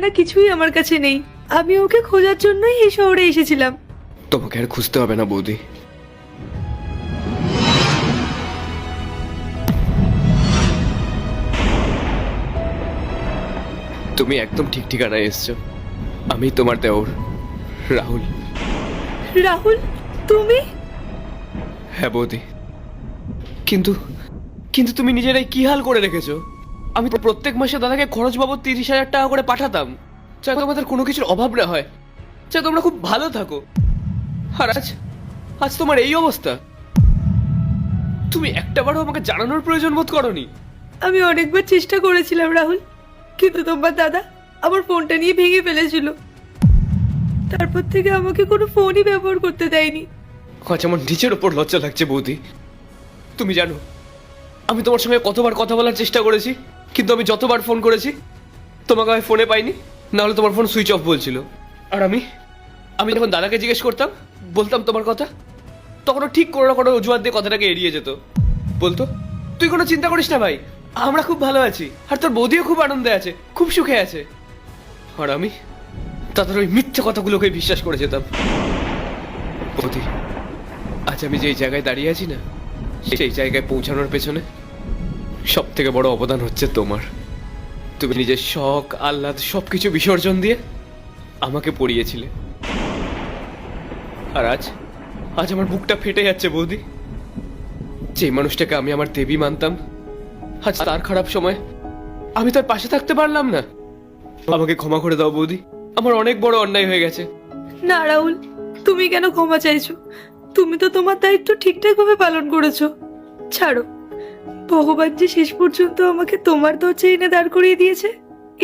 না কিছুই আমার কাছে নেই। আমি ওকে খোঁজার জন্যই এই শহরে এসেছিলাম। তোমাকে আর খুঁজতে হবে না বৌদি। তুমি একদম ঠিক ঠিকানায় এসছো। আমি তোমার দেওর রাহুল। রাহুল, তুমি? হ্যাঁ বৌদি, কিন্তু কিন্তু তুমি নিজেরাই কি হাল করে রেখেছো। আমি তো প্রত্যেক মাসে দাদাকে খরচ বাবদ 30,000 টাকা করে পাঠাতাম, যাতে তোমাদের কোনো কিছুর অভাব না হয়, যাতে তোমরা খুব ভালো থাকো। আর আজ আজ তোমার এই অবস্থা। তুমি একটাবারও আমাকে জানানোর প্রয়োজন বোধ করনি। আমি অনেকবার চেষ্টা করেছিলাম রাহুল, কিন্তু তোমার দাদা আমার ফোনটা নিয়ে ভেঙে ফেলেছিল। তারপর থেকে আমাকে কোনো ফোনই ব্যবহার করতে দেয়নি। আজ আমার নিজের ওপর লজ্জা লাগছে বৌদি। তুমি জানো আমি তোমার সঙ্গে কতবার কথা বলার চেষ্টা করেছি, কিন্তু আমি যতবার ফোন করেছি তোমাকে আমি ফোনে পাইনি, না হলে তোমার ফোন সুইচ অফ বলছিল। আর আমি আমি যখন দাদাকে জিজ্ঞেস করতাম, বলতাম তোমার কথা, তখনও ঠিক কোনো না কোনো অজুহাত দিয়ে কথাটাকে এড়িয়ে যেত। বলতো তুই কোনো চিন্তা করিস না ভাই, আমরা খুব ভালো আছি, আর তোর বৌদিও খুব আনন্দে আছে, খুব সুখে আছে। আর আমি তাদের ওই মিথ্যে কথাগুলোকে বিশ্বাস করে যেতাম। বৌদি, আজ আমি যেই জায়গায় দাঁড়িয়ে আছি না, সেই জায়গায় পৌঁছানোর পেছনে সব থেকে বড় অবদান হচ্ছে তোমার। তুমি নিজের শখ আহ্লাদ সবকিছু বিসর্জন দিয়ে আমাকে পড়িয়েছিলে। আর আজ আজ আমার বুকটা ফেটে যাচ্ছে বৌদি। যে মানুষটাকে আমি আমার দেবী মানতাম, আজ তার খারাপ সময় আমি তার পাশে থাকতে পারলাম না। আমাকে ক্ষমা করে দাও বৌদি, আমার অনেক বড় অন্যায় হয়ে গেছে। না রাহুল, তুমি কেন ক্ষমা চাইছো? তুমি তো তোমার দায়িত্ব ঠিকঠাকভাবে পালন করেছো। ছাড়ো, ভগবান যে শেষ পর্যন্ত আমাকে তোমার দরজায় এনে দাঁড় করিয়ে দিয়েছে,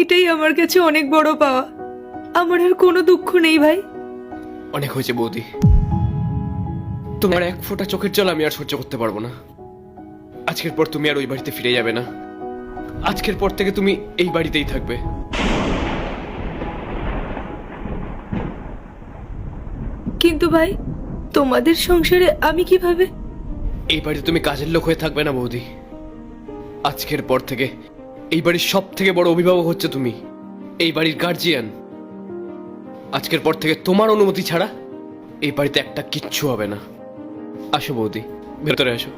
এটাই আমার কাছে অনেক বড় পাওয়া। আমার আর কোনো দুঃখ নেই ভাই। অনেক হয়েছে বৌদি, তোমার এক ফোঁটা চোখের জল আমি আর সহ্য করতে পারবো না। আজকের পর তুমি আর ওই বাড়িতে ফিরে যাবে না। আজকের পর থেকে তুমি এই বাড়িতেই থাকবে। কিন্তু ভাই, তোমাদের সংসারে আমি কিভাবে? এই বাড়িতে তুমি কাজের লোক হয়ে থাকবে না বৌদি। আজকের পর থেকে এই বাড়ির সব থেকে বড় অভিভাবক হচ্ছে তুমি, এই বাড়ির গার্জিয়ান। আজকের পর থেকে তোমার অনুমতি ছাড়া এই বাড়িতে একটা কিচ্ছু হবে না। আসো বৌদি, ভেতরে আসো।